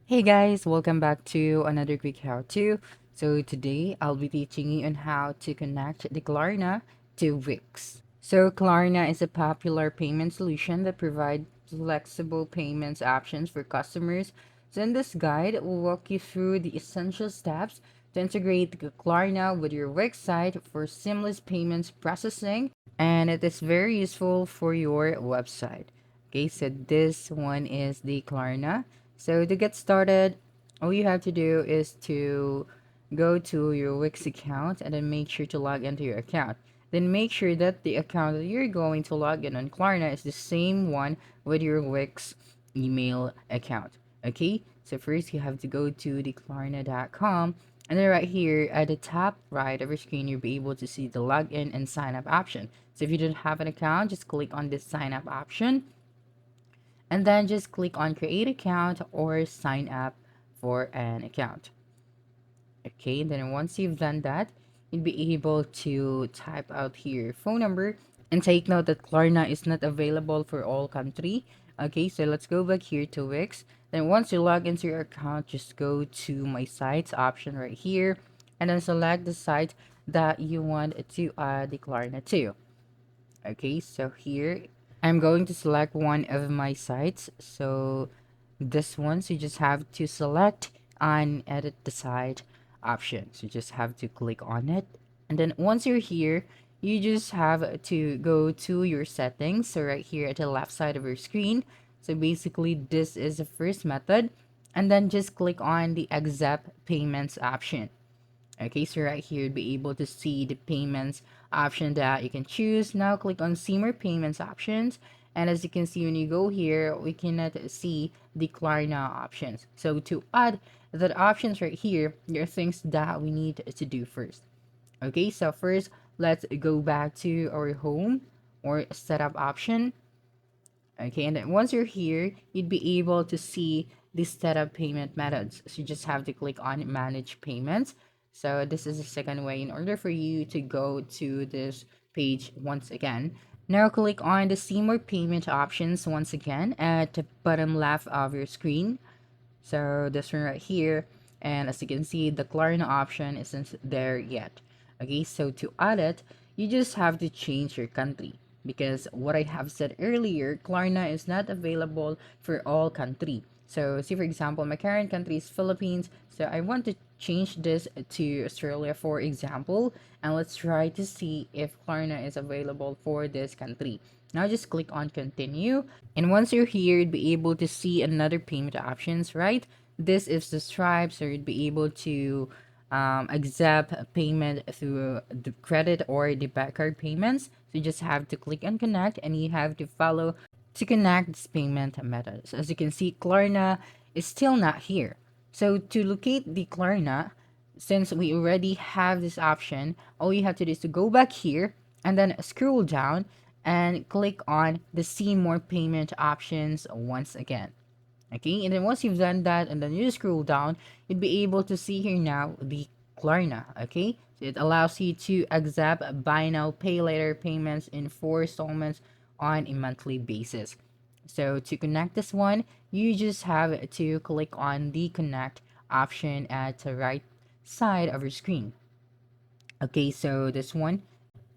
Hey guys, welcome back to another quick how-to. So today I'll be teaching you on how to connect the Klarna to Wix. So Klarna is a popular payment solution that provides flexible payments options for customers. So in this guide, we'll walk you through the essential steps to integrate Klarna with your Wix site for seamless payments processing, and it is very useful for your website. Okay, so this one is the Klarna. So to get started, all you have to do is to go to your Wix account and then make sure to log into your account. Then make sure that the account that you're going to log in on Klarna is the same one with your Wix email account. Okay, so first you have to go to the Klarna.com, and then right here at the top right of your screen, you'll be able to see the login and sign up option. So if you don't have an account, just click on this sign up option and then just click on create account or sign up for an account. Okay, then once you've done that, you'll be able to type out here phone number, and take note that Klarna is not available for all country. Okay, so let's go back here to Wix. Then once you log into your account, just go to my sites option right here and then select the site that you want to add the Klarna to. Okay, so here I'm going to select one of my sites. So this one, so you just have to select and edit the site option. So you just have to click on it. And then once you're here, you just have to go to your settings. So right here at the left side of your screen. So basically this is the first method. And then just click on the accept payments option. Okay, so right here you'll be able to see the payments option that you can choose. Now click on see more payments options. And as you can see, when you go here, we cannot see the Klarna options. So to add that options right here, there are things that we need to do first. Okay, so first let's go back to our home or setup option. Okay, and then once you're here, you'd be able to see the setup payment methods. So you just have to click on manage payments. So this is the second way in order for you to go to this page once again. Now click on the see more payment options once again at the bottom left of your screen. So this one right here. And as you can see, the Klarna option isn't there yet. Okay, so to add it, you just have to change your country. Because what I have said earlier, Klarna is not available for all country. So see for example, my current country is Philippines. So I want to change this to Australia, for example. And let's try to see if Klarna is available for this country. Now just click on continue. And once you're here, you'd be able to see another payment options, right? This is the Stripe, so you'd be able to accept a payment through the credit or debit card payments. So you just have to click on connect and you have to follow to connect this payment method. So as you can see, Klarna is still not here. So to locate the Klarna, since we already have this option, all you have to do is to go back here and then scroll down and click on the see more payment options once again. Okay, and then once you've done that and then you scroll down, you'd be able to see here now the Klarna. Okay, so it allows you to accept buy now pay later payments in 4 installments on a monthly basis. So to connect this one, you just have to click on the connect option at the right side of your screen. Okay, so this one.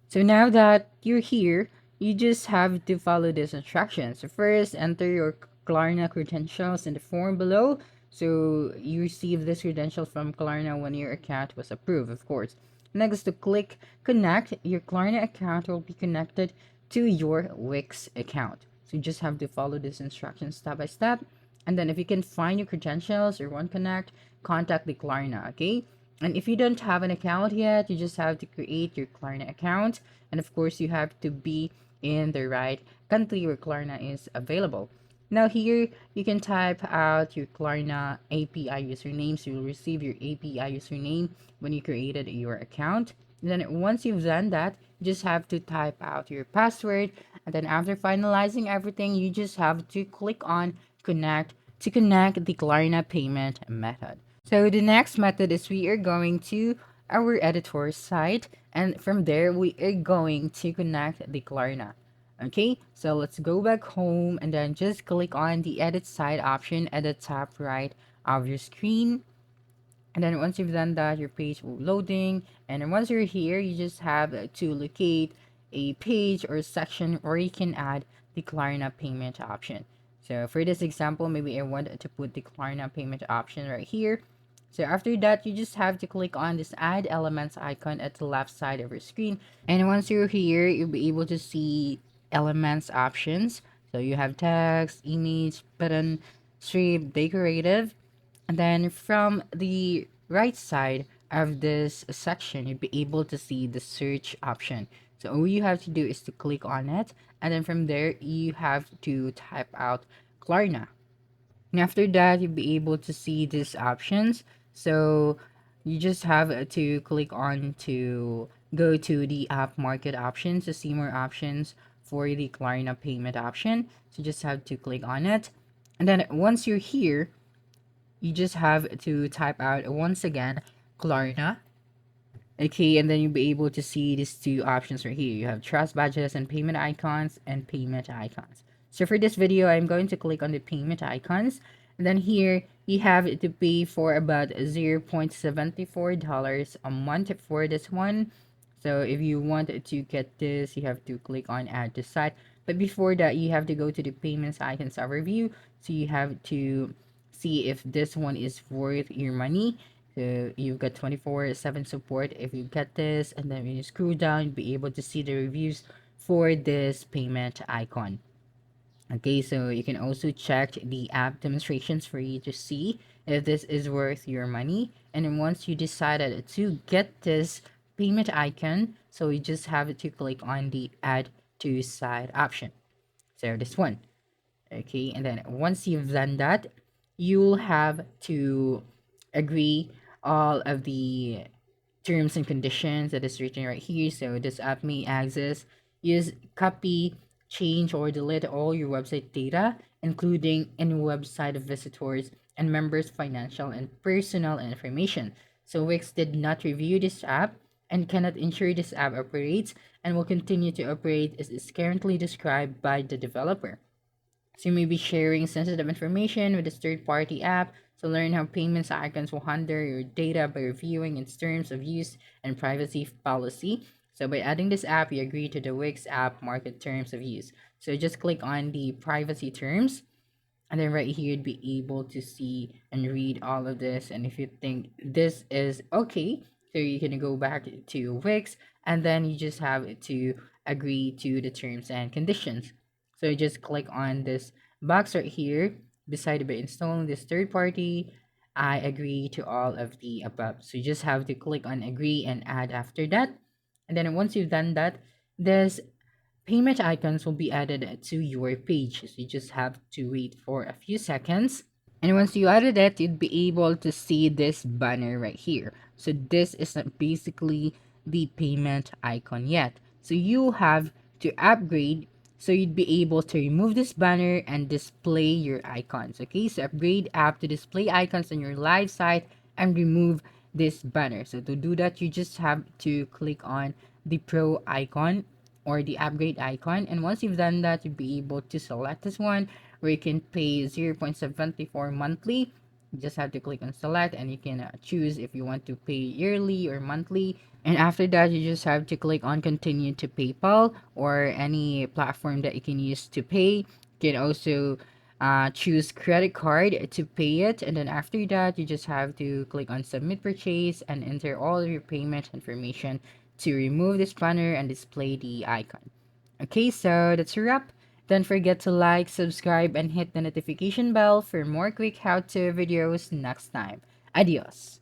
So now that you're here, you just have to follow these instructions. So first, enter your Klarna credentials in the form below. So you receive this credential from Klarna when your account was approved, of course. Next, to click connect, your Klarna account will be connected to your Wix account. So you just have to follow these instructions step by step. And then if you can find your credentials or won't connect, contact the Klarna, okay? And if you don't have an account yet, you just have to create your Klarna account. And of course, you have to be in the right country where Klarna is available. Now here, you can type out your Klarna API username. So you'll receive your API username when you created your account. And then once you've done that, you just have to type out your password. And then after finalizing everything, you just have to click on connect to connect the Klarna payment method. So the next method is we are going to our editor site, and from there we are going to connect the Klarna. Okay, so let's go back home and then just click on the edit site option at the top right of your screen. And then once you've done that, your page will loading. And then once you're here, you just have to locate a page or section where you can add the Klarna payment option. So for this example, maybe I want to put the Klarna payment option right here. So after that, you just have to click on this add elements icon at the left side of your screen. And once you're here, you'll be able to see elements options. So you have text, image, button, strip, decorative. And then from the right side of this section, you'll be able to see the search option. So all you have to do is to click on it. And then from there, you have to type out Klarna. And after that, you'll be able to see these options. So you just have to click on to go to the app market options to see more options for the Klarna payment option. So you just have to click on it. And then once you're here, you just have to type out once again Klarna. Okay, and then you'll be able to see these two options right here. You have trust badges and payment icons and payment icons. So for this video, I'm going to click on the payment icons. And then here, you have to pay for about $0.74 a month for this one. So if you want to get this, you have to click on add to site. But before that, you have to go to the payments icons overview. So you have to see if this one is worth your money. So you've got 24/7 support if you get this, and then when you scroll down, you'll be able to see the reviews for this payment icon. Okay, so you can also check the app demonstrations for you to see if this is worth your money. And then once you decided to get this payment icon, so you just have to click on the add to side option. So this one. Okay, and then once you've done that, you'll have to agree all of the terms and conditions that is written right here. So this app may access, use, copy, change, or delete all your website data, including any website of visitors and members' financial and personal information. So Wix did not review this app and cannot ensure this app operates and will continue to operate as is currently described by the developer. So you may be sharing sensitive information with this third-party app. So learn how payments icons will handle your data by reviewing its terms of use and privacy policy. So by adding this app, you agree to the Wix app market terms of use. So just click on the privacy terms, and then right here you'd be able to see and read all of this. And if you think this is okay, so you can go back to Wix, and then you just have to agree to the terms and conditions. So you just click on this box right here beside by installing this third party. I agree to all of the above. So you just have to click on agree and add after that. And then once you've done that, this payment icons will be added to your page. So you just have to wait for a few seconds. And once you added it, you'd be able to see this banner right here. So this is not basically the payment icon yet. So you have to upgrade so you'd be able to remove this banner and display your icons. Okay, so upgrade app to display icons on your live site and remove this banner. So to do that, you just have to click on the pro icon or the upgrade icon, and once you've done that, you'll be able to select this one where you can pay 0.74 monthly. You just have to click on select, and you can choose if you want to pay yearly or monthly. And after that, you just have to click on continue to PayPal or any platform that you can use to pay. You can also choose credit card to pay it, and then after that you just have to click on submit purchase and enter all of your payment information to remove this banner and display the icon. Okay, so that's a wrap. Don't forget to like, subscribe, and hit the notification bell for more quick how-to videos next time. Adios.